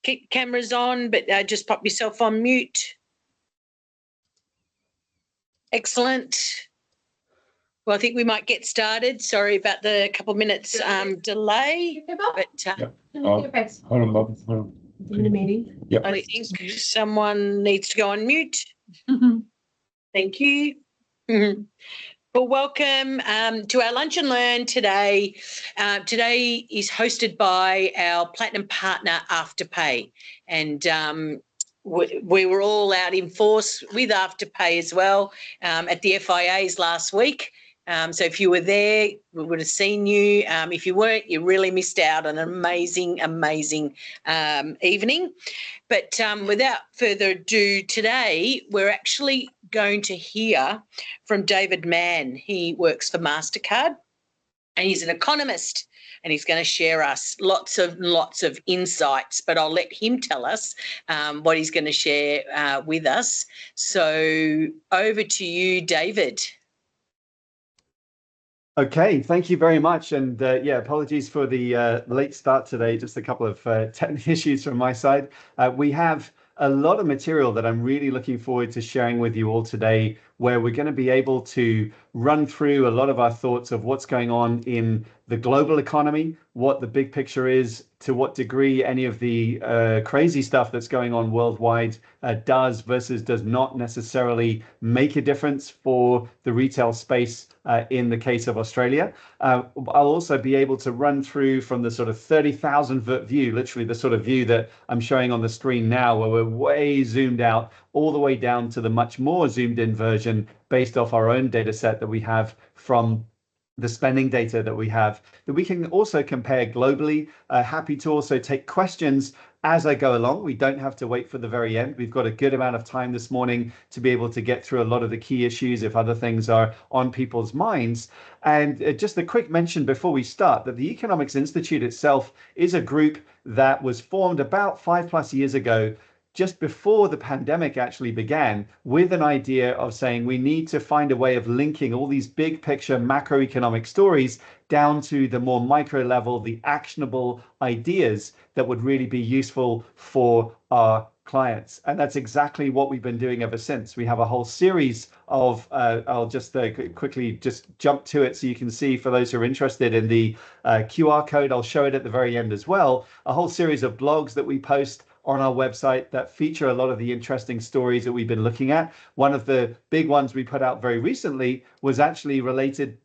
keep cameras on, but just pop yourself on mute. Excellent. Well, I think we might get started. Sorry about the couple of minutes delay. But hold on, Bob. Hold on. In the meeting. Yep. I think someone needs to go on mute. Thank you. Well, welcome to our Lunch and Learn today. Today is hosted by our Platinum partner, Afterpay. And we were all out in force with Afterpay as well at the FIAs last week. So if you were there, we would have seen you. If you weren't, you really missed out on an amazing, amazing evening. But without further ado, today we're actually going to hear from David Mann. He works for Mastercard and he's an economist, and he's going to share us lots of insights, but I'll let him tell us what he's going to share with us. So over to you, David. Okay, thank you very much. And yeah, apologies for the late start today, just a couple of technical issues from my side. We have a lot of material that I'm really looking forward to sharing with you all today, where we're going to be able to run through a lot of our thoughts of what's going on in the global economy, what the big picture is, to what degree any of the crazy stuff that's going on worldwide does versus does not necessarily make a difference for the retail space in the case of Australia. I'll also be able to run through from the sort of 30,000-foot view, literally the sort of view that I'm showing on the screen now, where we're way zoomed out, all the way down to the much more zoomed in version based off our own data set that we have from the spending data that we have, that we can also compare globally. Happy to also take questions as I go along. We don't have to wait for the very end. We've got a good amount of time this morning to be able to get through a lot of the key issues if other things are on people's minds. And just a quick mention before we start that the Economics Institute itself is a group that was formed about 5+ years ago, just before the pandemic actually began, with an idea of saying we need to find a way of linking all these big picture macroeconomic stories down to the more micro level, the actionable ideas that would really be useful for our clients. And that's exactly what we've been doing ever since. We have a whole series of, I'll just quickly just jump to it so you can see, for those who are interested in the QR code, I'll show it at the very end as well, a whole series of blogs that we post on our website that feature a lot of the interesting stories that we've been looking at. One of the big ones we put out very recently was actually related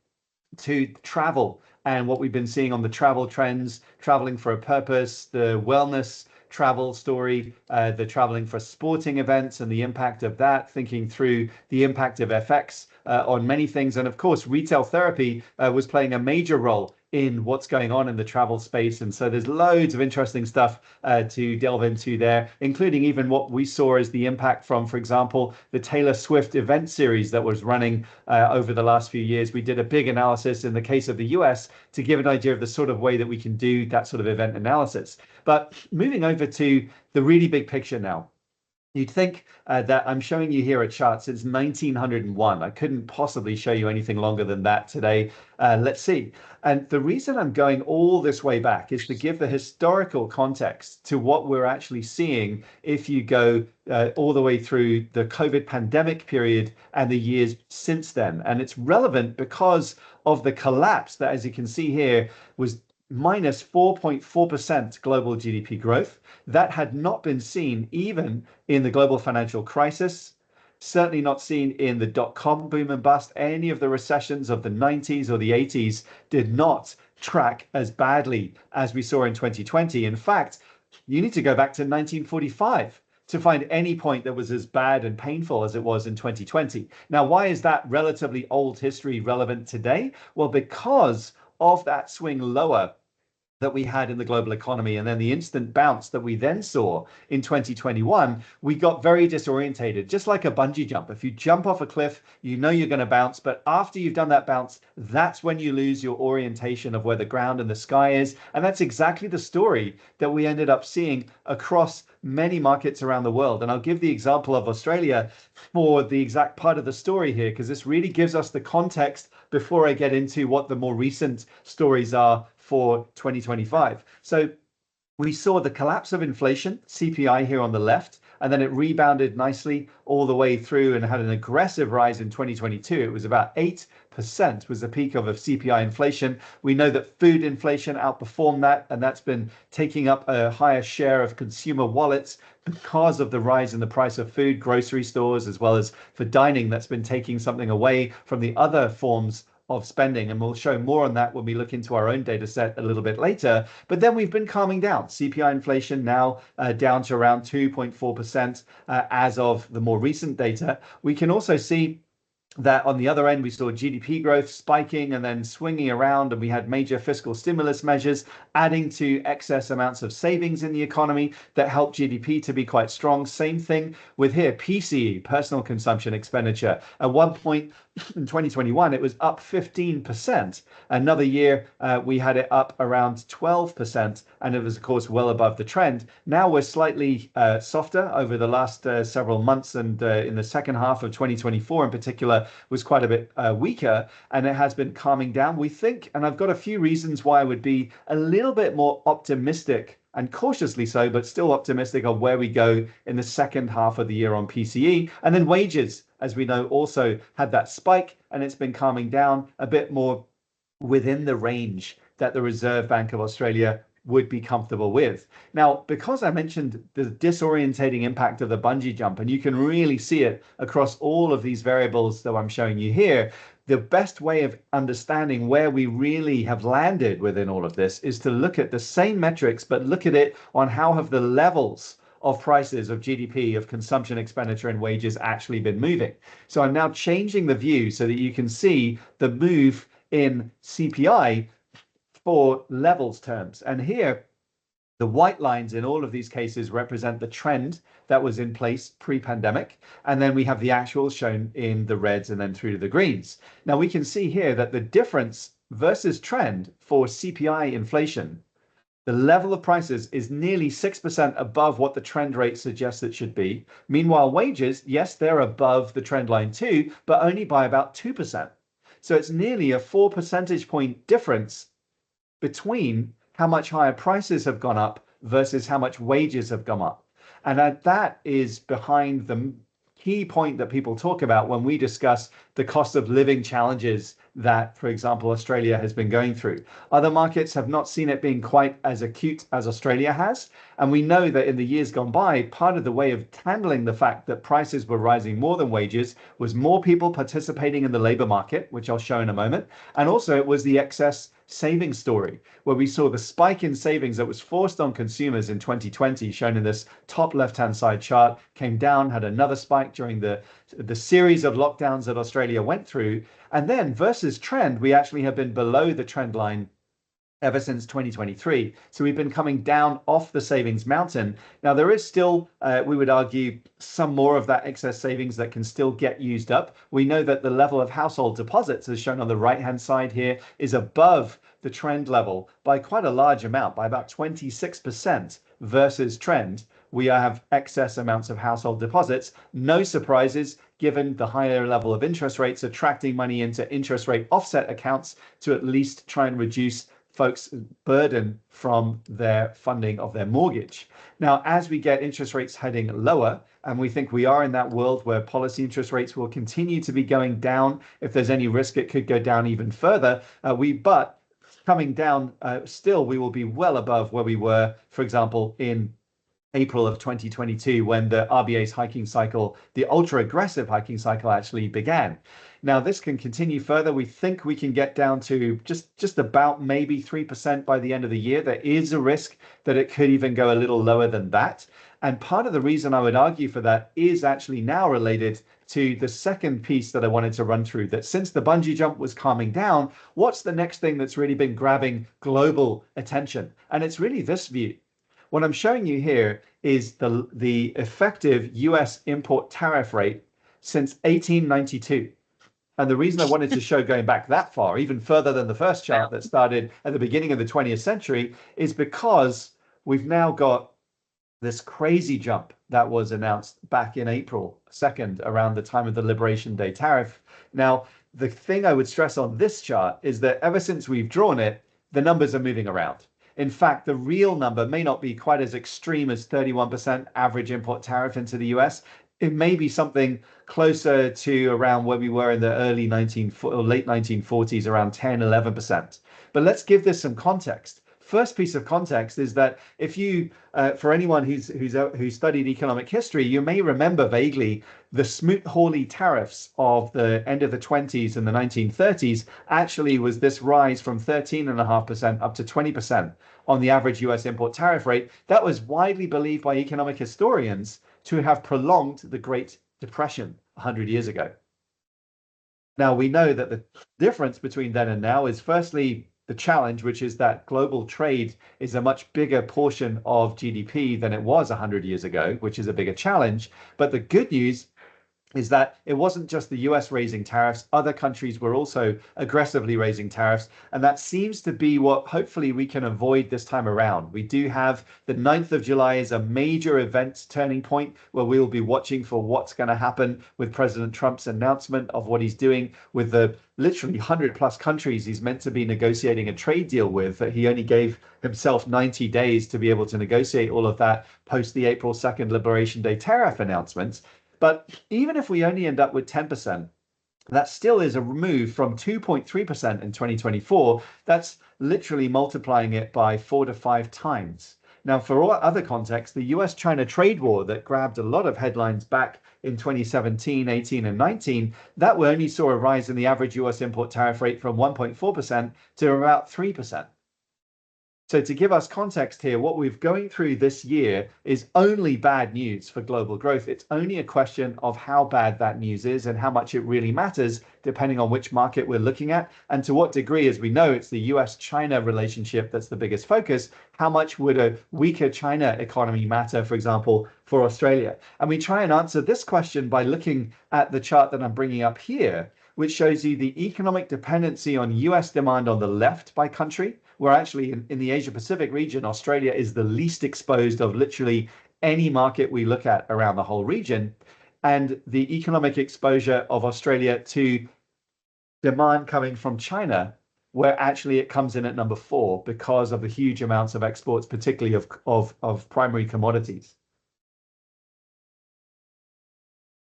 to travel and what we've been seeing on the travel trends, traveling for a purpose, the wellness travel story, the traveling for sporting events and the impact of that, thinking through the impact of FX on many things. And of course, retail therapy was playing a major role in what's going on in the travel space. And so there's loads of interesting stuff to delve into there, including even what we saw as the impact from, for example, the Taylor Swift event series that was running over the last few years. We did a big analysis in the case of the US to give an idea of the sort of way that we can do that sort of event analysis. But moving over to the really big picture now. You'd think that I'm showing you here a chart since 1901. I couldn't possibly show you anything longer than that today. Let's see. And the reason I'm going all this way back is to give the historical context to what we're actually seeing if you go all the way through the COVID pandemic period and the years since then. And it's relevant because of the collapse that, as you can see here, was minus 4.4% global GDP growth. That had not been seen even in the global financial crisis, certainly not seen in the dot-com boom and bust. Any of the recessions of the 90s or the 80s did not track as badly as we saw in 2020. In fact, you need to go back to 1945 to find any point that was as bad and painful as it was in 2020. Now, why is that relatively old history relevant today? Well, because of that swing lower that we had in the global economy and then the instant bounce that we then saw in 2021, we got very disorientated, just like a bungee jump. If you jump off a cliff, you know you're going to bounce, but after you've done that bounce, that's when you lose your orientation of where the ground and the sky is. And that's exactly the story that we ended up seeing across many markets around the world. And I'll give the example of Australia for the exact part of the story here, because this really gives us the context before I get into what the more recent stories are for 2025. So We saw the collapse of inflation, CPI here on the left, and then it rebounded nicely all the way through and had an aggressive rise in 2022. It was about 8% was the peak of CPI inflation. We know that food inflation outperformed that, and that's been taking up a higher share of consumer wallets because of the rise in the price of food, grocery stores, as well as for dining, that's been taking something away from the other forms of spending. And we'll show more on that when we look into our own data set a little bit later. But then we've been calming down. CPI inflation now down to around 2.4% as of the more recent data. We can also see that on the other end, we saw GDP growth spiking and then swinging around, and we had major fiscal stimulus measures adding to excess amounts of savings in the economy that helped GDP to be quite strong. Same thing with here, PCE, personal consumption expenditure. At one point in 2021, it was up 15%. Another year, we had it up around 12%, and it was, of course, well above the trend. Now we're slightly softer over the last several months, and in the second half of 2024 in particular, was quite a bit weaker, and it has been calming down. We think, and I've got a few reasons why I would be a little bit more optimistic, and cautiously so, but still optimistic of where we go in the second half of the year on PCE. And then wages, as we know, also had that spike, and it's been calming down a bit more within the range that the Reserve Bank of Australia would be comfortable with. Now, because I mentioned the disorientating impact of the bungee jump, and you can really see it across all of these variables that I'm showing you here, the best way of understanding where we really have landed within all of this is to look at the same metrics, but look at it on how have the levels of prices of GDP, of consumption, expenditure, and wages actually been moving. So I'm now changing the view so that you can see the move in CPI for levels terms. And here, the white lines in all of these cases represent the trend that was in place pre-pandemic. And then we have the actuals shown in the reds and then through to the greens. Now we can see here that the difference versus trend for CPI inflation, the level of prices is nearly 6% above what the trend rate suggests it should be. Meanwhile, wages, yes, they're above the trend line too, but only by about 2%. So it's nearly a 4 percentage point difference between how much higher prices have gone up versus how much wages have gone up. And that is behind the key point that people talk about when we discuss the cost of living challenges that, for example, Australia has been going through. Other markets have not seen it being quite as acute as Australia has. And we know that in the years gone by, part of the way of handling the fact that prices were rising more than wages was more people participating in the labor market, which I'll show in a moment. And also it was the excess savings story, where we saw the spike in savings that was forced on consumers in 2020, shown in this top left-hand side chart, came down, had another spike during the series of lockdowns that Australia went through. And then versus trend, we actually have been below the trend line ever since 2023. So we've been coming down off the savings mountain. Now there is still, we would argue, some more of that excess savings that can still get used up. We know that the level of household deposits, as shown on the right-hand side here, is above the trend level by quite a large amount, by about 26% versus trend. We have excess amounts of household deposits. No surprises, given the higher level of interest rates, attracting money into interest rate offset accounts to at least try and reduce folks' burden from their funding of their mortgage. Now, as we get interest rates heading lower, and we think we are in that world where policy interest rates will continue to be going down. If there's any risk, it could go down even further. But coming down, still, we will be well above where we were, for example, in April of 2022, when the RBA's hiking cycle, the ultra aggressive hiking cycle, actually began. Now, this can continue further. We think we can get down to just about maybe 3% by the end of the year. There is a risk that it could even go a little lower than that. And part of the reason I would argue for that is actually now related to the second piece that I wanted to run through, that since the bungee jump was calming down, what's the next thing that's really been grabbing global attention? And it's really this view. What I'm showing you here is the effective US import tariff rate since 1892. And the reason I wanted to show going back that far, even further than the first chart that started at the beginning of the 20th century, is because we've now got this crazy jump that was announced back in April 2nd, around the time of the Liberation Day tariff. Now, the thing I would stress on this chart is that ever since we've drawn it, the numbers are moving around. In fact, the real number may not be quite as extreme as 31% average import tariff into the US. It may be something closer to around where we were in the late 1940s, around 10, 11%. But let's give this some context. First piece of context is that if you, for anyone who's studied economic history, you may remember vaguely the Smoot-Hawley tariffs of the end of the 20s and the 1930s actually was this rise from 13.5% up to 20% on the average US import tariff rate. That was widely believed by economic historians to have prolonged the Great Depression 100 years ago. Now, we know that the difference between then and now is firstly the challenge, which is that global trade is a much bigger portion of GDP than it was 100 years ago, which is a bigger challenge. But the good news is that it wasn't just the US raising tariffs. Other countries were also aggressively raising tariffs. And that seems to be what hopefully we can avoid this time around. We do have the 9th of July is a major event turning point where we will be watching for what's going to happen with President Trump's announcement of what he's doing with the literally 100+ countries he's meant to be negotiating a trade deal with, that he only gave himself 90 days to be able to negotiate all of that post the April 2nd Liberation Day tariff announcements. But even if we only end up with 10%, that still is a move from 2.3% in 2024. That's literally multiplying it by 4 to 5 times. Now, for all other contexts, the US-China trade war that grabbed a lot of headlines back in 2017, 18, and 19, that only saw a rise in the average US import tariff rate from 1.4% to about 3%. So to give us context here, what we're going through this year is only bad news for global growth. It's only a question of how bad that news is and how much it really matters, depending on which market we're looking at. And to what degree, as we know, it's the US-China relationship that's the biggest focus. How much would a weaker China economy matter, for example, for Australia? And we try and answer this question by looking at the chart that I'm bringing up here, which shows you the economic dependency on US demand on the left by country. We're actually in the Asia Pacific region, Australia is the least exposed of literally any market we look at around the whole region. And the economic exposure of Australia to demand coming from China, where actually it comes in at number 4 because of the huge amounts of exports, particularly of primary commodities.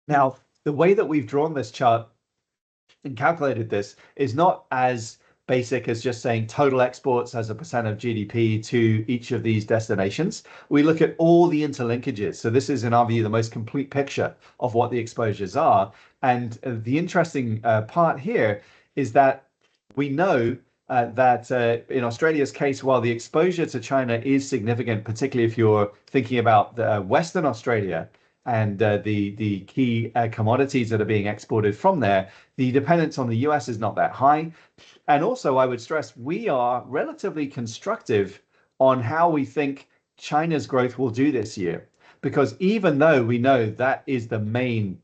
Now, the way that we've drawn this chart and calculated this is not as basic as just saying total exports as a percent of GDP to each of these destinations. We look at all the interlinkages. So this is, in our view, the most complete picture of what the exposures are. And the interesting part here is that we know that in Australia's case, while the exposure to China is significant, particularly if you're thinking about Western Australia and the key commodities that are being exported from there, the dependence on the US is not that high. And also, I would stress, we are relatively constructive on how we think China's growth will do this year. Because even though we know that is the main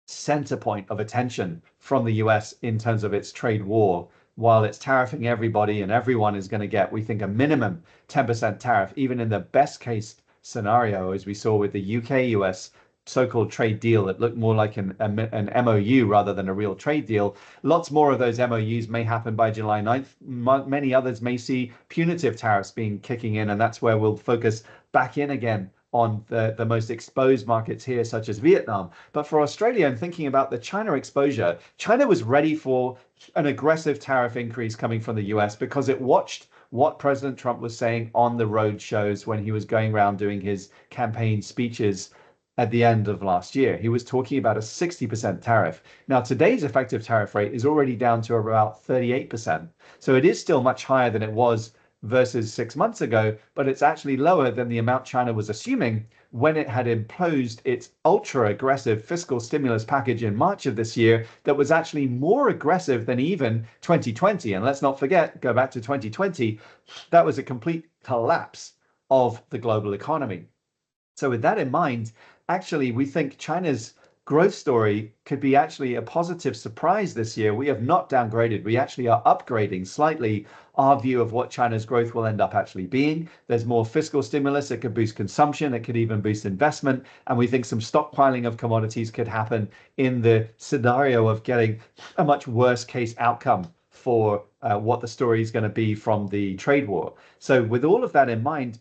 center point of attention from the US in terms of its trade war, while it's tariffing everybody and everyone is going to get, we think, a minimum 10% tariff, even in the best case scenario, as we saw with the UK-US so-called trade deal that looked more like an MOU rather than a real trade deal. Lots more of those MOUs may happen by July 9th. Many others may see punitive tariffs kicking in, and that's where we'll focus back in again on the most exposed markets here, such as Vietnam. But for Australia, and thinking about the China exposure, China was ready for an aggressive tariff increase coming from the US because it watched what President Trump was saying on the road shows when he was going around doing his campaign speeches at the end of last year. He was talking about a 60% tariff. Now, today's effective tariff rate is already down to about 38%. So it is still much higher than it was versus 6 months ago, but it's actually lower than the amount China was assuming when it had imposed its ultra aggressive fiscal stimulus package in March of this year that was actually more aggressive than even 2020. And let's not forget, go back to 2020, that was a complete collapse of the global economy. So with that in mind, actually, we think China's growth story could be actually a positive surprise this year. We have not downgraded. We actually are upgrading slightly our view of what China's growth will end up actually being. There's more fiscal stimulus. It could boost consumption. It could even boost investment. And we think some stockpiling of commodities could happen in the scenario of getting a much worse case outcome for what the story is going to be from the trade war. So with all of that in mind,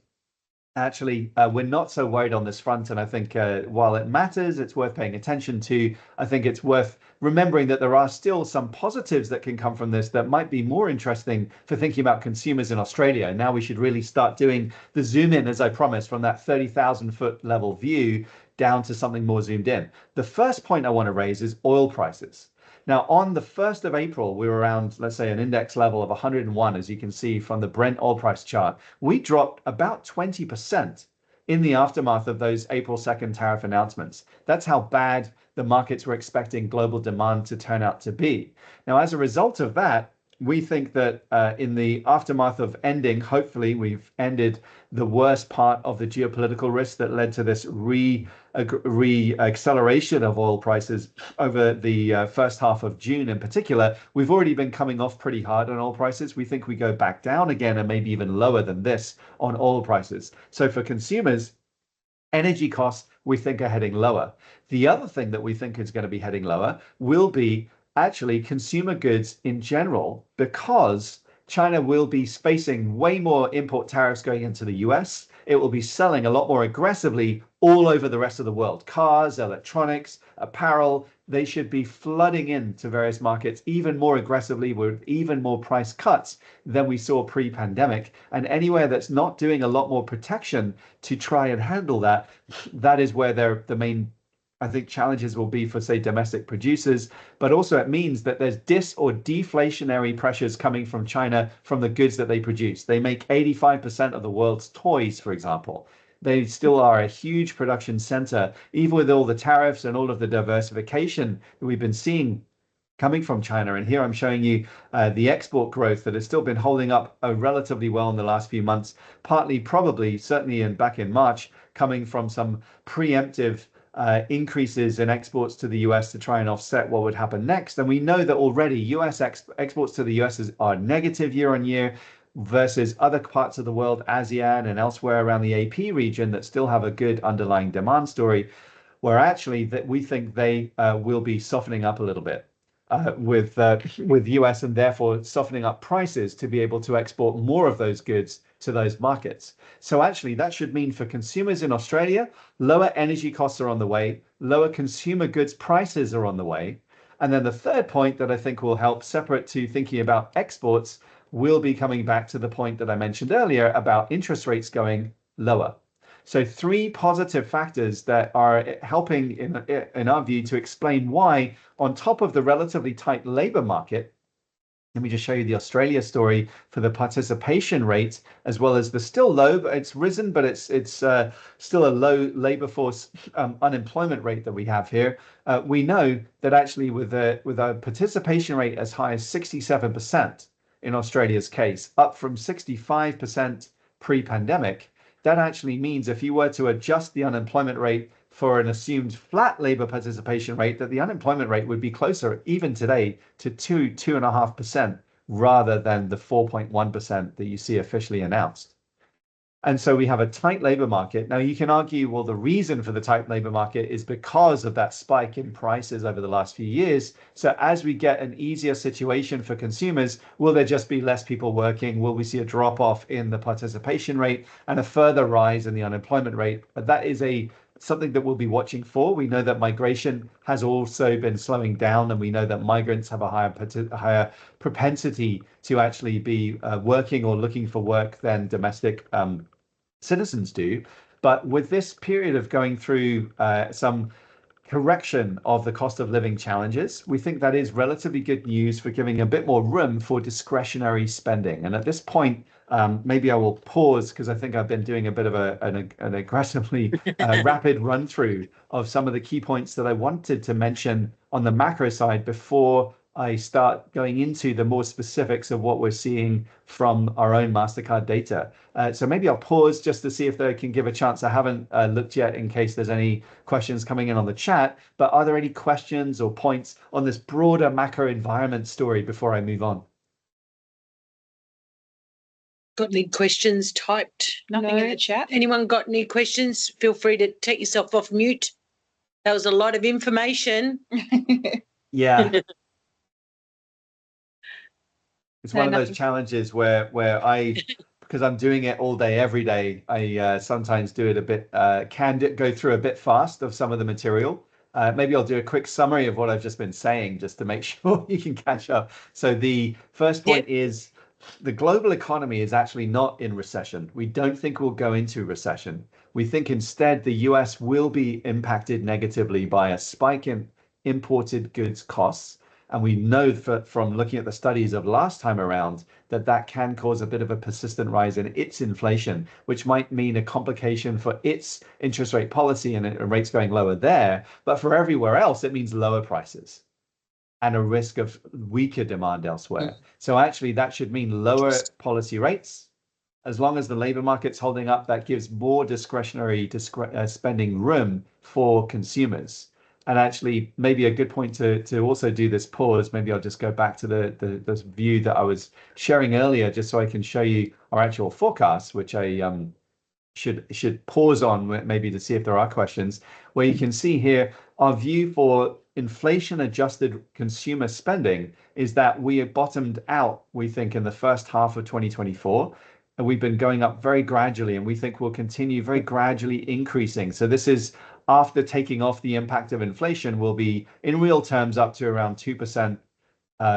actually, we're not so worried on this front. And I think while it matters, it's worth paying attention to. I think it's worth remembering that there are still some positives that can come from this that might be more interesting for thinking about consumers in Australia. Now we should really start doing the zoom in, as I promised, from that 30,000 foot level view down to something more zoomed in. The first point I want to raise is oil prices. Now, on the 1st of April, we were around, let's say, an index level of 101, as you can see from the Brent oil price chart. We dropped about 20% in the aftermath of those April 2nd tariff announcements. That's how bad the markets were expecting global demand to turn out to be. Now, as a result of that, we think that in the aftermath of hopefully we've ended the worst part of the geopolitical risk that led to this re-acceleration of oil prices over the first half of June in particular. We've already been coming off pretty hard on oil prices. We think we go back down again and maybe even lower than this on oil prices. So for consumers, energy costs we think are heading lower. The other thing that we think is going to be heading lower will be actually consumer goods in general, because China will be facing way more import tariffs going into the US. It will be selling a lot more aggressively all over the rest of the world. Cars, electronics, apparel, they should be flooding into various markets even more aggressively with even more price cuts than we saw pre-pandemic. And anywhere that's not doing a lot more protection to try and handle that, that is where the main, I think, challenges will be for, say, domestic producers. But also it means that there's or deflationary pressures coming from China from the goods that they produce. They make 85% of the world's toys, for example. They still are a huge production center, even with all the tariffs and all of the diversification that we've been seeing coming from China. And here I'm showing you the export growth that has still been holding up relatively well in the last few months, partly probably, certainly back in March, coming from some preemptive increases in exports to the US to try and offset what would happen next. And we know that already US exports to the US are negative year on year versus other parts of the world, ASEAN and elsewhere around the AP region, that still have a good underlying demand story, where actually that we think they will be softening up a little bit with US, and therefore softening up prices to be able to export more of those goods to those markets. So actually that should mean for consumers in Australia, lower energy costs are on the way, lower consumer goods prices are on the way. And then the third point that I think will help, separate to thinking about exports, will be coming back to the point that I mentioned earlier about interest rates going lower. So three positive factors that are helping in our view to explain why, on top of the relatively tight labor market, let me just show you the Australia story for the participation rate, as well as the still low, but it's risen, but it's still a low labor force unemployment rate that we have here. We know that actually with a participation rate as high as 67% in Australia's case, up from 65% pre-pandemic, that actually means if you were to adjust the unemployment rate for an assumed flat labor participation rate, that the unemployment rate would be closer even today to 2.5% rather than the 4.1% that you see officially announced. And so we have a tight labor market. Now you can argue, well, the reason for the tight labor market is because of that spike in prices over the last few years. So as we get an easier situation for consumers, will there just be less people working? Will we see a drop off in the participation rate and a further rise in the unemployment rate? But that is something that we'll be watching for. We know that migration has also been slowing down, and we know that migrants have a higher propensity to actually be working or looking for work than domestic citizens do. But with this period of going through some correction of the cost of living challenges, we think that is relatively good news for giving a bit more room for discretionary spending. And at this point, maybe I will pause, because I think I've been doing a bit of an aggressively rapid run through of some of the key points that I wanted to mention on the macro side before I start going into the more specifics of what we're seeing from our own Mastercard data. So maybe I'll pause just to see if they can give a chance. I haven't looked yet in case there's any questions coming in on the chat, but are there any questions or points on this broader macro environment story before I move on? Got any questions typed? Nothing in the chat. Anyone got any questions? Feel free to take yourself off mute. That was a lot of information. Yeah. It's one of those challenges where I, because I'm doing it all day, every day, I sometimes do it a bit, go through a bit fast of some of the material. Maybe I'll do a quick summary of what I've just been saying, just to make sure you can catch up. So the first point is the global economy is actually not in recession. We don't think we'll go into recession. We think instead the US will be impacted negatively by a spike in imported goods costs. And we know from looking at the studies of last time around that that can cause a bit of a persistent rise in its inflation, which might mean a complication for its interest rate policy and rates going lower there. But for everywhere else, it means lower prices and a risk of weaker demand elsewhere. So actually, that should mean lower policy rates. As long as the labor market's holding up, that gives more discretionary spending room for consumers. And actually, maybe a good point to also do this pause. Maybe I'll just go back to the view that I was sharing earlier, just so I can show you our actual forecast, which I should pause on maybe to see if there are questions, where you can see here our view for inflation adjusted consumer spending is that we have bottomed out, we think, in the first half of 2024. And we've been going up very gradually, and we think we'll continue very gradually increasing. So this is after taking off the impact of inflation, will be in real terms up to around 2%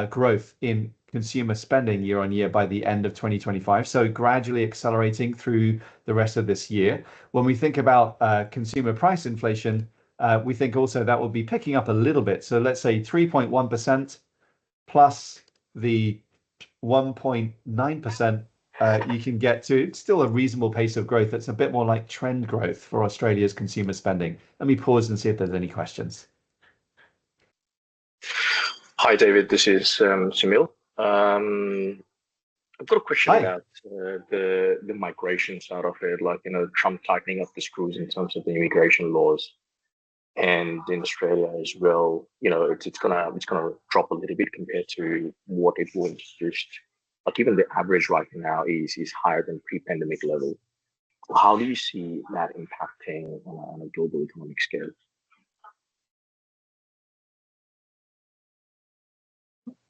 growth in consumer spending year on year by the end of 2025. So gradually accelerating through the rest of this year. When we think about consumer price inflation, we think also that will be picking up a little bit. So let's say 3.1% plus the 1.9%. You can get to still a reasonable pace of growth that's a bit more like trend growth for Australia's consumer spending. Let me pause and see if there's any questions. Hi, David. This is Samil. I've got a question about the migration side of it, like, Trump tightening up the screws in terms of the immigration laws, and in Australia as well. It's gonna drop a little bit compared to what it was introduced. Like, even the average right now is higher than pre-pandemic level. How do you see that impacting on a global economic scale?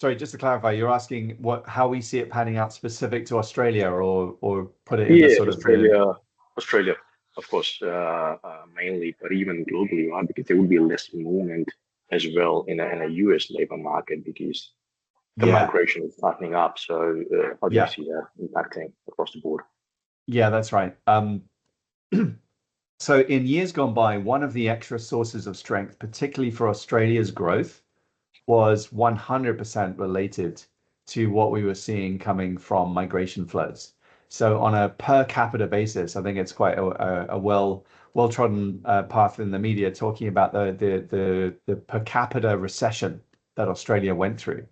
Sorry, just to clarify, you're asking how we see it panning out specific to Australia, or put it in the sort of Australia, of course, mainly, but even globally, right? Because there will be less movement as well in a US labor market, because the migration is tightening up. So how do you see that impacting across the board? Yeah, that's right. So in years gone by, one of the extra sources of strength, particularly for Australia's growth, was 100% related to what we were seeing coming from migration flows. So on a per capita basis, I think it's quite a well-trodden path in the media talking about the per capita recession that Australia went through.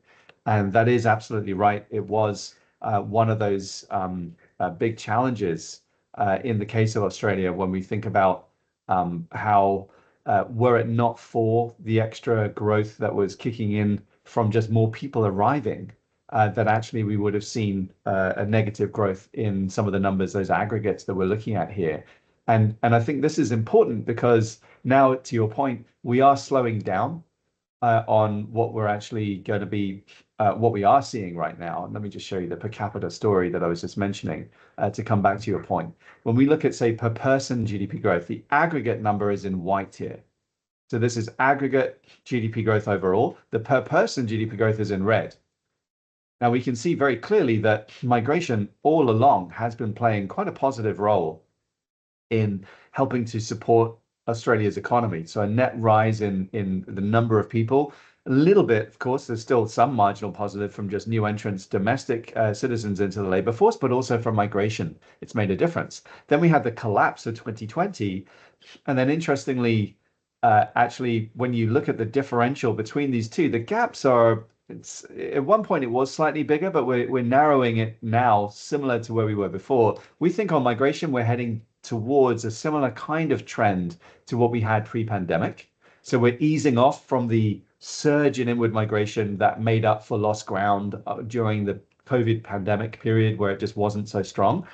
And that is absolutely right. It was one of those big challenges in the case of Australia when we think about how, were it not for the extra growth that was kicking in from just more people arriving, that actually we would have seen a negative growth in some of the numbers, those aggregates that we're looking at here. And I think this is important because now, to your point, we are slowing down on what we're actually going to be, what we are seeing right now. And let me just show you the per capita story that I was just mentioning to come back to your point. When we look at, say, per person GDP growth, the aggregate number is in white here. So this is aggregate GDP growth overall. The per person GDP growth is in red. Now we can see very clearly that migration all along has been playing quite a positive role in helping to support Australia's economy. So a net rise in the number of people, a little bit, of course, there's still some marginal positive from just new entrants, domestic citizens into the labor force, but also from migration. It's made a difference. Then we had the collapse of 2020. And then interestingly, actually, when you look at the differential between these two, the gaps are, at one point it was slightly bigger, but we're narrowing it now, similar to where we were before. We think on migration, we're heading towards a similar kind of trend to what we had pre-pandemic. So we're easing off from the surge in inward migration that made up for lost ground during the COVID pandemic period where it just wasn't so strong.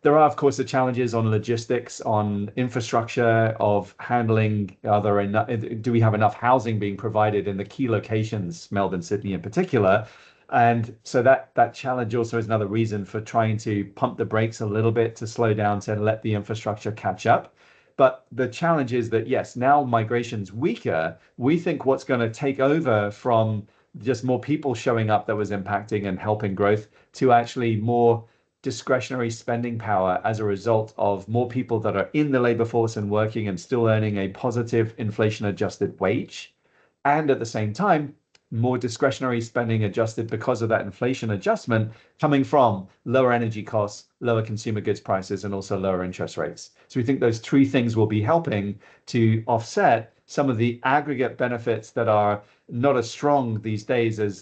There are, of course, the challenges on logistics, on infrastructure of handling, do we have enough housing being provided in the key locations, Melbourne, Sydney in particular, And so that challenge also is another reason for trying to pump the brakes a little bit to slow down, to let the infrastructure catch up. But the challenge is that, yes, now migration's weaker. We think what's going to take over from just more people showing up that was impacting and helping growth to actually more discretionary spending power as a result of more people that are in the labor force and working and still earning a positive inflation adjusted wage. And at the same time, more discretionary spending adjusted because of that inflation adjustment coming from lower energy costs, lower consumer goods prices, and also lower interest rates. So we think those three things will be helping to offset some of the aggregate benefits that are not as strong these days as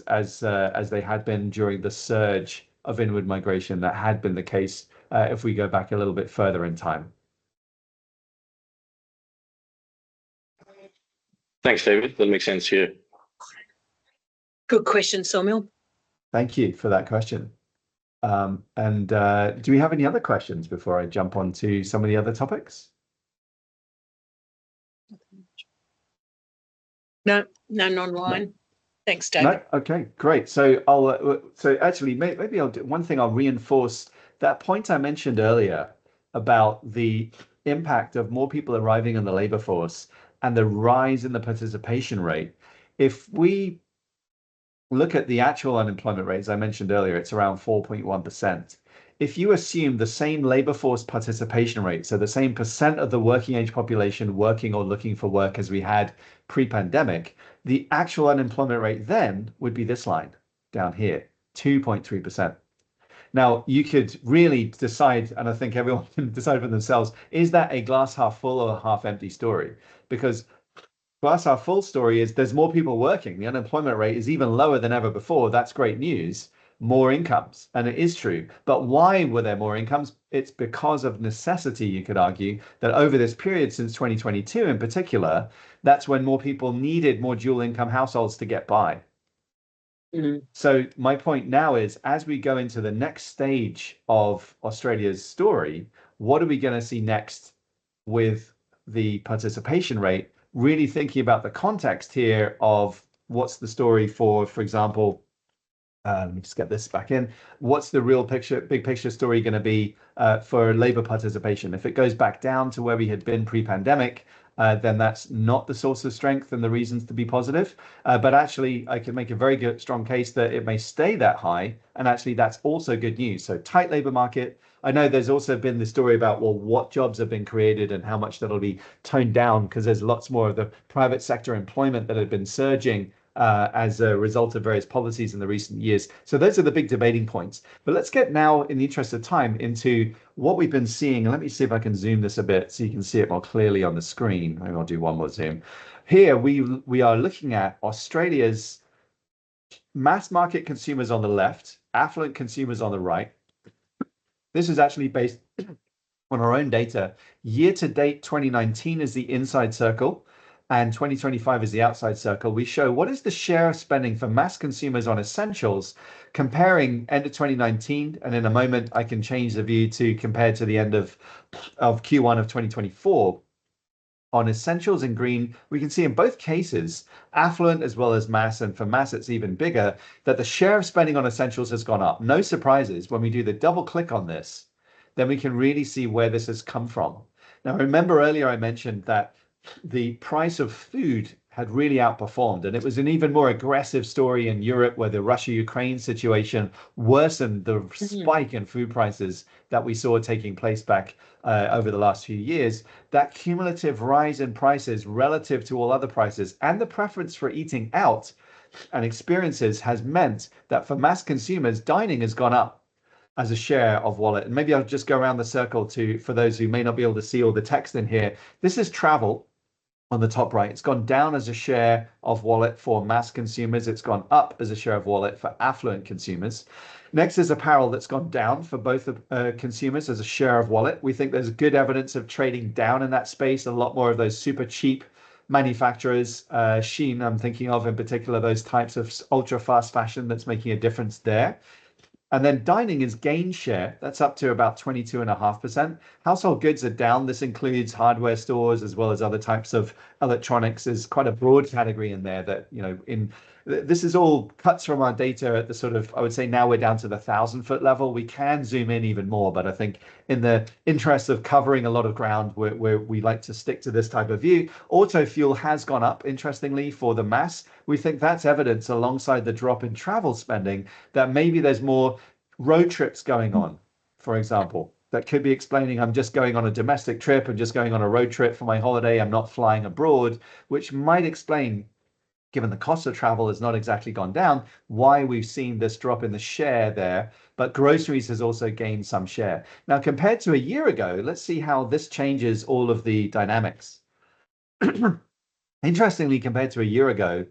they had been during the surge of inward migration that had been the case if we go back a little bit further in time. Thanks, David. That makes sense here. Good question, Samuel. Thank you for that question. Do we have any other questions before I jump on to some of the other topics? No, none online. No. Thanks, David. No? Okay, great. So actually maybe I'll do one thing. I'll reinforce that point I mentioned earlier about the impact of more people arriving in the labor force and the rise in the participation rate. If we look at the actual unemployment rate, as I mentioned earlier, it's around 4.1%. If you assume the same labor force participation rate, so the same percent of the working age population working or looking for work as we had pre-pandemic, the actual unemployment rate then would be this line down here, 2.3%. Now, you could really decide, and I think everyone can decide for themselves, is that a glass half full or a half empty story? Because glass half full story is there's more people working. The unemployment rate is even lower than ever before. That's great news. More incomes. And it is true. But why were there more incomes? It's because of necessity, you could argue, that over this period since 2022 in particular, that's when more people needed more dual income households to get by. Mm-hmm. So my point now is, as we go into the next stage of Australia's story, what are we going to see next with the participation rate? Really thinking about the context here of what's the story for example, let me just get this back in. What's the real picture, big picture story going to be for labour participation? If it goes back down to where we had been pre-pandemic, then that's not the source of strength and the reasons to be positive. But actually, I can make a very good, strong case that it may stay that high. And actually, that's also good news. So tight labour market. I know there's also been the story about, well, what jobs have been created and how much that'll be toned down because there's lots more of the private sector employment that had been surging as a result of various policies in the recent years. So those are the big debating points. But let's get now, in the interest of time, into what we've been seeing. And let me see if I can zoom this a bit so you can see it more clearly on the screen. Maybe I'll do one more zoom. Here we are looking at Australia's mass market consumers on the left, affluent consumers on the right. This is actually based on our own data. Year to date 2019 is the inside circle and 2025 is the outside circle. We show what is the share of spending for mass consumers on essentials comparing end of 2019. And in a moment, I can change the view to compare to the end of Q1 of 2024. On essentials in green, we can see in both cases, affluent as well as mass, and for mass it's even bigger, that the share of spending on essentials has gone up. No surprises. When we do the double click on this, then we can really see where this has come from. Now, remember earlier I mentioned that the price of food had really outperformed, and it was an even more aggressive story in Europe where the Russia-Ukraine situation worsened the spike in food prices that we saw taking place back over the last few years. That cumulative rise in prices relative to all other prices and the preference for eating out and experiences has meant that for mass consumers, dining has gone up as a share of wallet. And maybe I'll just go around the circle for those who may not be able to see all the text in here. This is travel on the top right. It's gone down as a share of wallet for mass consumers. It's gone up as a share of wallet for affluent consumers. Next is apparel that's gone down for both consumers as a share of wallet. We think there's good evidence of trading down in that space. A lot more of those super cheap manufacturers, Shein, I'm thinking of in particular, those types of ultra fast fashion that's making a difference there. And then dining is gain share. That's up to about 22.5%. Household goods are down. This includes hardware stores as well as other types of electronics. There's quite a broad category in there that, you know, this is all cuts from our data at the sort of, I would say now we're down to the 1,000-foot level. We can zoom in even more, but I think in the interest of covering a lot of ground, we like to stick to this type of view. Auto fuel has gone up, interestingly, for the mass. We think that's evidence alongside the drop in travel spending that maybe there's more road trips going on, for example. That could be explaining I'm just going on a domestic trip, I'm just going on a road trip for my holiday, I'm not flying abroad, which might explain, given the cost of travel has not exactly gone down, why we've seen this drop in the share there. But groceries has also gained some share. Now, compared to a year ago, let's see how this changes all of the dynamics. Interestingly, compared to a year ago,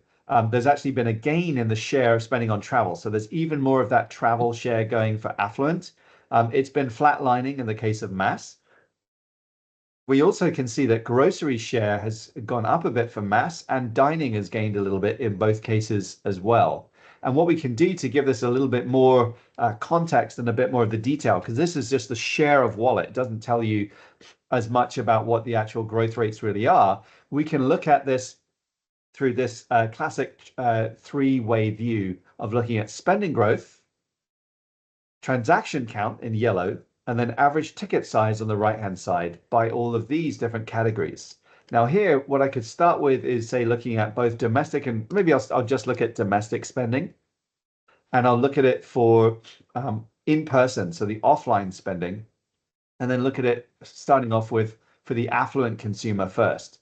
there's actually been a gain in the share of spending on travel. So there's even more of that travel share going for affluent. It's been flatlining in the case of mass. We also can see that grocery share has gone up a bit for mass, and dining has gained a little bit in both cases as well. And what we can do to give this a little bit more context and a bit more of the detail, because this is just the share of wallet, it doesn't tell you as much about what the actual growth rates really are. We can look at this through this classic three-way view of looking at spending growth, transaction count in yellow, and then average ticket size on the right-hand side by all of these different categories. Now here, what I could start with is, say, looking at both domestic and maybe I'll just look at domestic spending, and I'll look at it for in-person, so the offline spending, and then look at it starting off with for the affluent consumer first.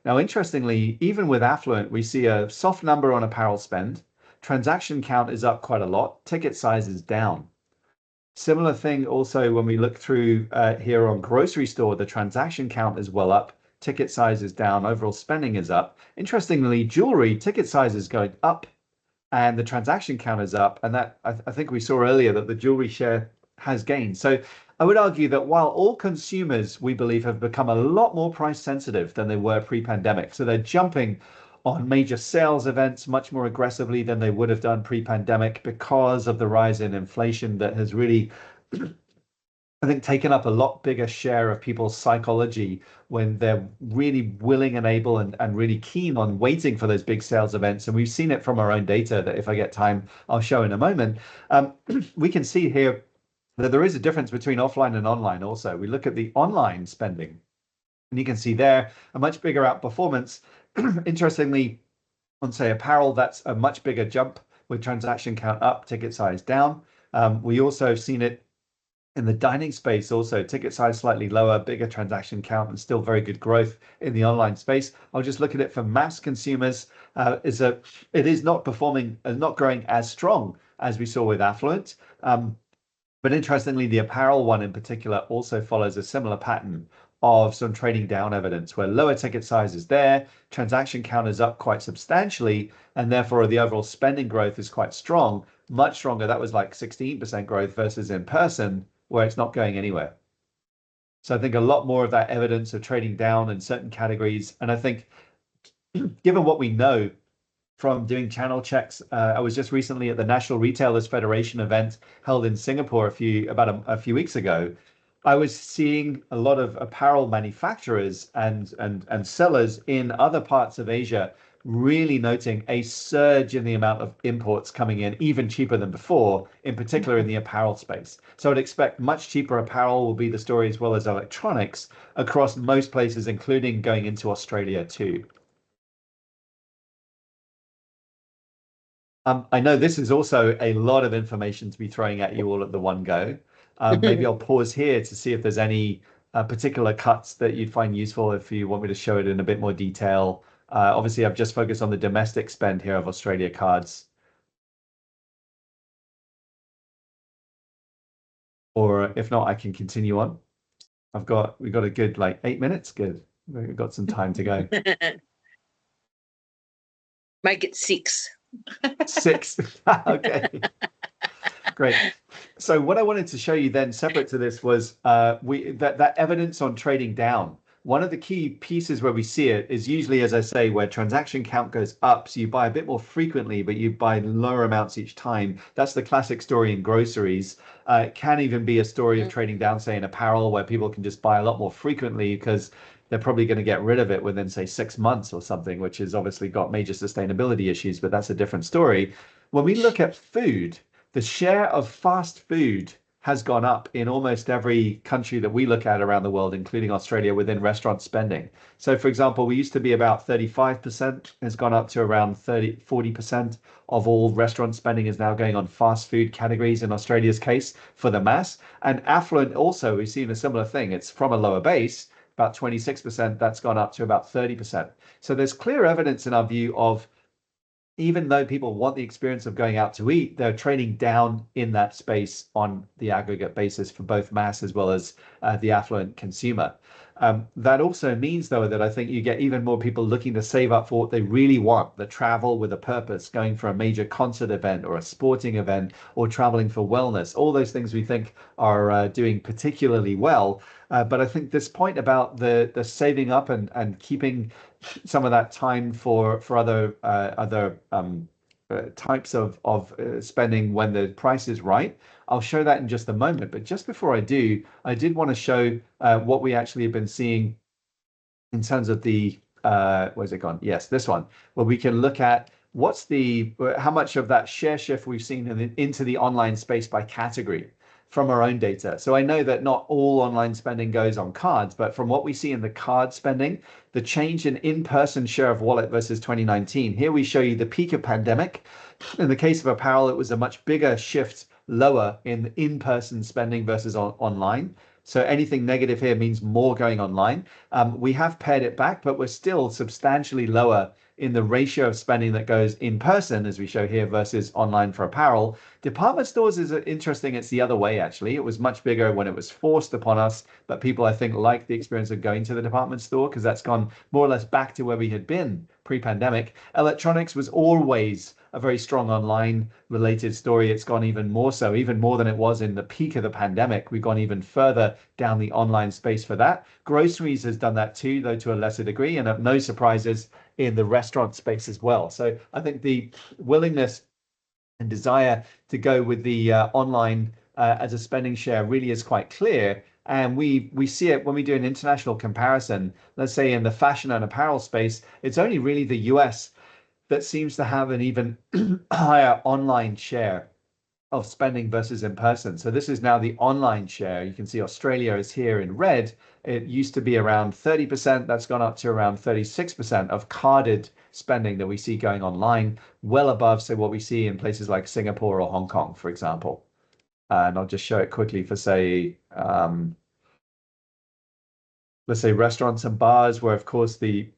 Now, interestingly, even with affluent, we see a soft number on apparel spend. Transaction count is up quite a lot. Ticket size is down. Similar thing also when we look through here on grocery store, the transaction count is well up. Ticket size is down. Overall spending is up. Interestingly, jewelry, ticket size is going up and the transaction count is up. And that I think we saw earlier that the jewelry share has gained. So I would argue that while all consumers, we believe, have become a lot more price sensitive than they were pre-pandemic, so they're jumping on major sales events much more aggressively than they would have done pre-pandemic because of the rise in inflation that has really, I think, taken up a lot bigger share of people's psychology when they're really willing and able and really keen on waiting for those big sales events. And we've seen it from our own data that if I get time, I'll show in a moment. We can see here that there is a difference between offline and online also. We look at the online spending, and you can see there a much bigger outperformance. Interestingly, on, say, apparel, that's a much bigger jump with transaction count up, ticket size down. We also have seen it in the dining space also, ticket size slightly lower, bigger transaction count, and still very good growth in the online space. I'll just look at it for mass consumers. It is not performing, not growing as strong as we saw with affluent. But interestingly, the apparel one in particular also follows a similar pattern of some trading down evidence where lower ticket size is there, transaction count is up quite substantially, and therefore the overall spending growth is quite strong, much stronger. That was like 16% growth versus in person where it's not going anywhere. So I think a lot more of that evidence of trading down in certain categories. And I think given what we know from doing channel checks, I was just recently at the National Retailers Federation event held in Singapore about a few weeks ago. I was seeing a lot of apparel manufacturers and sellers in other parts of Asia really noting a surge in the amount of imports coming in, even cheaper than before, in particular in the apparel space. So I'd expect much cheaper apparel will be the story as well as electronics across most places, including going into Australia too. I know this is also a lot of information to be throwing at you all at the one go. Maybe I'll pause here to see if there's any particular cuts that you'd find useful if you want me to show it in a bit more detail. Obviously, I've just focused on the domestic spend here of Australia cards. Or if not, I can continue on. We've got a good 8 minutes. Good. We've got some time to go. Make it 6. 6. Okay. Great. So what I wanted to show you then, separate to this, was that evidence on trading down. One of the key pieces where we see it is usually, as I say, where transaction count goes up. So you buy a bit more frequently, but you buy lower amounts each time. That's the classic story in groceries. It can even be a story of trading down, say, in apparel, where people can just buy a lot more frequently because they're probably going to get rid of it within, say, 6 months or something, which has obviously got major sustainability issues, but that's a different story. When we look at food, the share of fast food has gone up in almost every country that we look at around the world, including Australia, within restaurant spending. So, for example, we used to be about 35%, has gone up to around 40% of all restaurant spending is now going on fast food categories in Australia's case for the mass. And affluent also, we've seen a similar thing. It's from a lower base, about 26%, that's gone up to about 30%. So there's clear evidence in our view of, even though people want the experience of going out to eat, they're trading down in that space on the aggregate basis for both mass as well as the affluent consumer. That also means, though, that I think you get even more people looking to save up for what they really want, the travel with a purpose, going for a major concert event or a sporting event, or traveling for wellness. All those things we think are doing particularly well. But I think this point about the saving up and keeping some of that time for other types of spending when the price is right. I'll show that in just a moment. But just before I do, I did want to show what we actually have been seeing in terms of the, where's it gone? Yes, this one, where we can look at what's how much of that share shift we've seen into the online space by category from our own data. So I know that not all online spending goes on cards, but from what we see in the card spending, the change in in-person share of wallet versus 2019. Here we show you the peak of pandemic. In the case of apparel, it was a much bigger shift lower in in-person spending versus online. So anything negative here means more going online. We have pared it back, but we're still substantially lower in the ratio of spending that goes in person, as we show here, versus online for apparel. Department stores is interesting. It's the other way, actually. It was much bigger when it was forced upon us, but people, I think, like the experience of going to the department store because that's gone more or less back to where we had been pre-pandemic. Electronics was always a very strong online related story. It's gone even more so, even more than it was in the peak of the pandemic. We've gone even further down the online space for that. Groceries has done that too, though to a lesser degree, and no surprises in the restaurant space as well. So I think the willingness and desire to go with the online as a spending share really is quite clear. And we see it when we do an international comparison. Let's say in the fashion and apparel space, it's only really the US that seems to have an even higher online share of spending versus in person. So this is now the online share. You can see Australia is here in red. It used to be around 30%. That's gone up to around 36% of carded spending that we see going online, well above, say, what we see in places like Singapore or Hong Kong, for example. And I'll just show it quickly for, say, let's say restaurants and bars, where, of course, the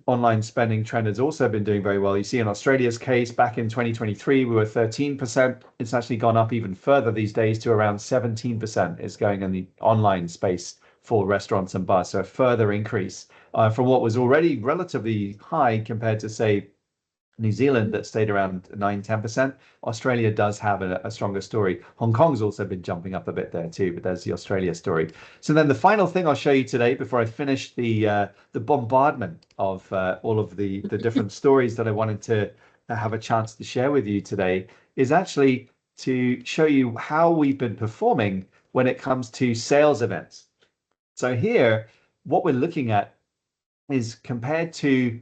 online spending trend has also been doing very well. You see in Australia's case, back in 2023, we were 13%. It's actually gone up even further these days to around 17% is going in the online space for restaurants and bars. So a further increase from what was already relatively high compared to, say, New Zealand that stayed around 9-10%. Australia does have a stronger story. Hong Kong's also been jumping up a bit there too, but there's the Australia story. So then the final thing I'll show you today before I finish the bombardment of all of the different stories that I wanted to have a chance to share with you today is actually to show you how we've been performing when it comes to sales events. So here, what we're looking at is compared to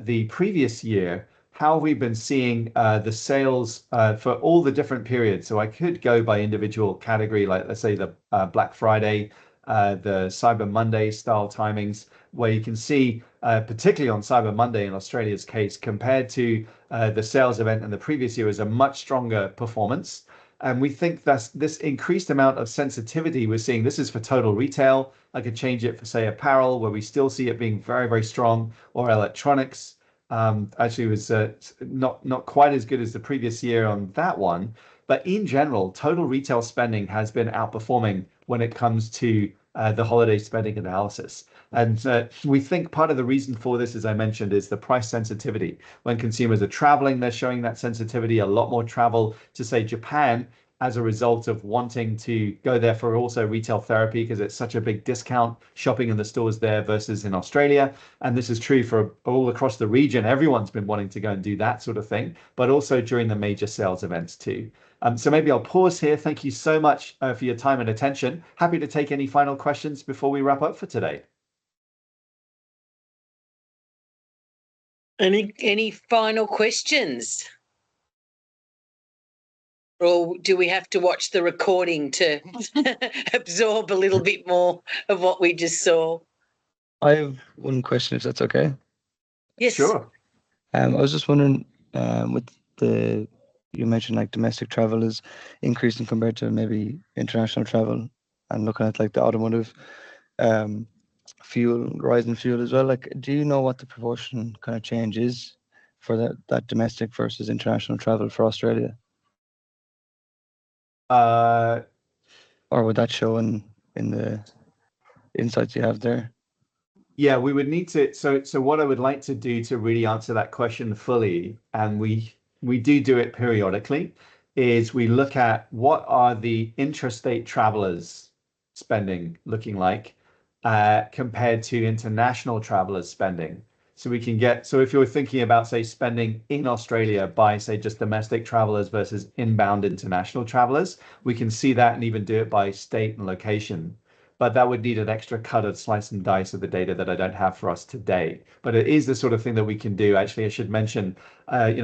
the previous year, how we've been seeing the sales for all the different periods. So I could go by individual category, like let's say the Black Friday, the Cyber Monday style timings, where you can see, particularly on Cyber Monday in Australia's case, compared to the sales event in the previous year, is a much stronger performance. And we think that's this increased amount of sensitivity we're seeing. This is for total retail. I could change it for, say, apparel, where we still see it being very, very strong, or electronics. Actually was not quite as good as the previous year on that one. But in general, total retail spending has been outperforming when it comes to the holiday spending analysis. And we think part of the reason for this, as I mentioned, is the price sensitivity. When consumers are traveling, they're showing that sensitivity, a lot more travel to, say, Japan, as a result of wanting to go there for also retail therapy because it's such a big discount shopping in the stores there versus in Australia. And this is true for all across the region. Everyone's been wanting to go and do that sort of thing, but also during the major sales events too. So maybe I'll pause here. Thank you so much for your time and attention. Happy to take any final questions before we wrap up for today. Any final questions? Or do we have to watch the recording to absorb a little bit more of what we just saw? I have one question, if that's okay. Yes. Sure. I was just wondering, with you mentioned like domestic travel is increasing compared to maybe international travel, and looking at like the automotive fuel, rise in fuel as well. Like, do you know what the proportion kind of change is for that domestic versus international travel for Australia? Or would that show in the insights you have there? Yeah, we would need to. So what I would like to do to really answer that question fully, and we do it periodically, is we look at what are the intrastate travelers spending looking like compared to international travelers spending. So we can get, so if you're thinking about, say, spending in Australia by, say, just domestic travelers versus inbound international travelers, we can see that and even do it by state and location. But that would need an extra cut of slice and dice of the data that I don't have for us today. But it is the sort of thing that we can do. Actually, I should mention,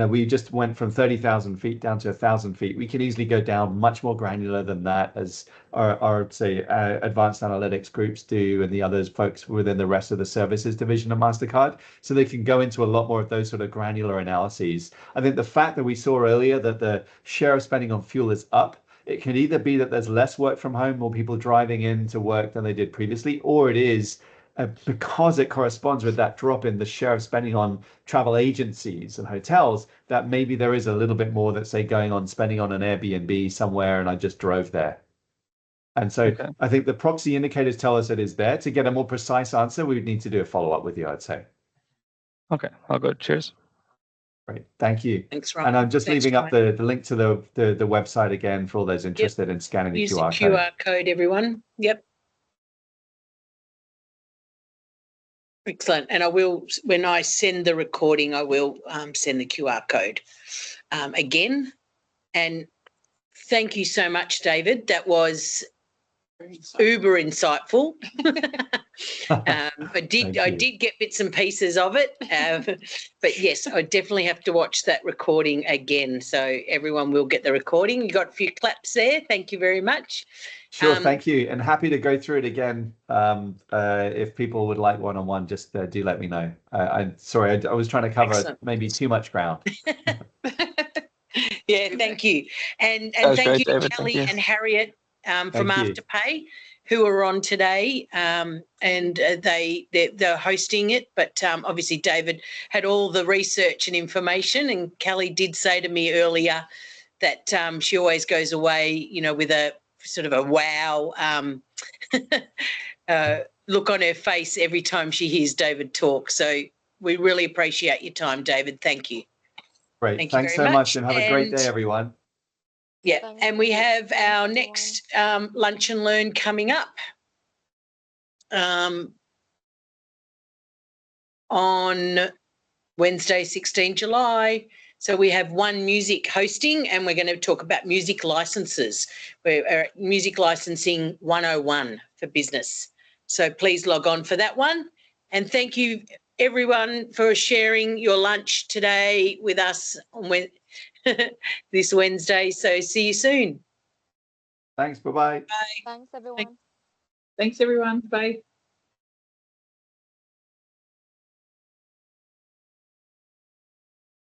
we just went from 30,000 feet down to 1,000 feet. We can easily go down much more granular than that, as our say, advanced analytics groups do, and the others folks within the rest of the services division of Mastercard. So they can go into a lot more of those sort of granular analyses. I think the fact that we saw earlier that the share of spending on fuel is up, it can either be that there's less work from home, more people driving in to work than they did previously, or it is because it corresponds with that drop in the share of spending on travel agencies and hotels, that maybe there is a little bit more that's, say, going on spending on an Airbnb somewhere and I just drove there. And so okay. I think the proxy indicators tell us it is there. To get a more precise answer, we would need to do a follow-up with you, I'd say. Okay, all good. Cheers. Great, thank you. Thanks, Ryan. And I'm just leaving up the link to the website again for all those interested in scanning the Use QR the QR code, everyone. Yep. Excellent. And I will, when I send the recording, I will send the QR code again. And thank you so much, David. That was uber insightful. I did get bits and pieces of it, but yes, I definitely have to watch that recording again. So everyone will get the recording. You got a few claps there. Thank you very much. Sure, thank you, and happy to go through it again. If people would like one-on-one, just do let me know. I'm sorry, I was trying to cover maybe too much ground. Yeah, thank you, and thank you to Kelly and Harriet from Afterpay, who are on today, and they're hosting it. But obviously, David had all the research and information, and Kelly did say to me earlier that she always goes away, with a sort of a wow look on her face every time she hears David talk. So we really appreciate your time, David. Thank you. Great. Thanks so much, and have a great day, everyone. Yeah, and we have our next Lunch and Learn coming up on Wednesday, 16 July. So we have One Music hosting, and we're going to talk about music licenses. We're Music Licensing 101 for business. So please log on for that one. And thank you, everyone, for sharing your lunch today with us on this Wednesday. So see you soon. Thanks. Bye-bye. Bye. Thanks, everyone. Thanks, everyone. Bye.